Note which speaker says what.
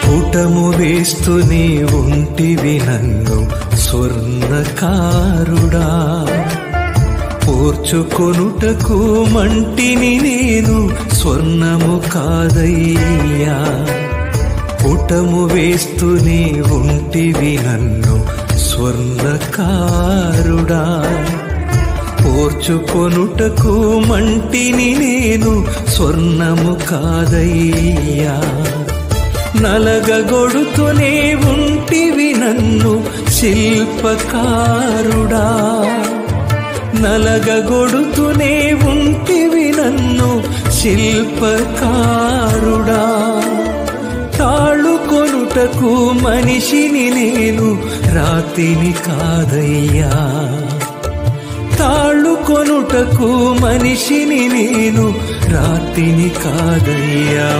Speaker 1: పుటము వేస్తూనే ఉంటివి నన్ను స్వర్ణకారుడా, పోర్చుకొనుటకు మంటిని నేను స్వర్ణము కాదయ్యా. పుటము వేస్తూనే ఉంటివి నన్ను స్వర్ణకారుడా, పోర్చుకొనుటకు మంటిని నేను స్వర్ణము కాదయ్యా. నలగగొడుతూనే ఉంటివి నన్ను శిల్పకారుడా, నలగగొడుతూనే ఉంటివి నన్ను శిల్పకారుడా. తాళుకొనుటకు మనిషిని నేను రాతిని కాదయ్యా, తాళుకొనుటకు మనిషిని నేను రాతిని కాదయ్యా.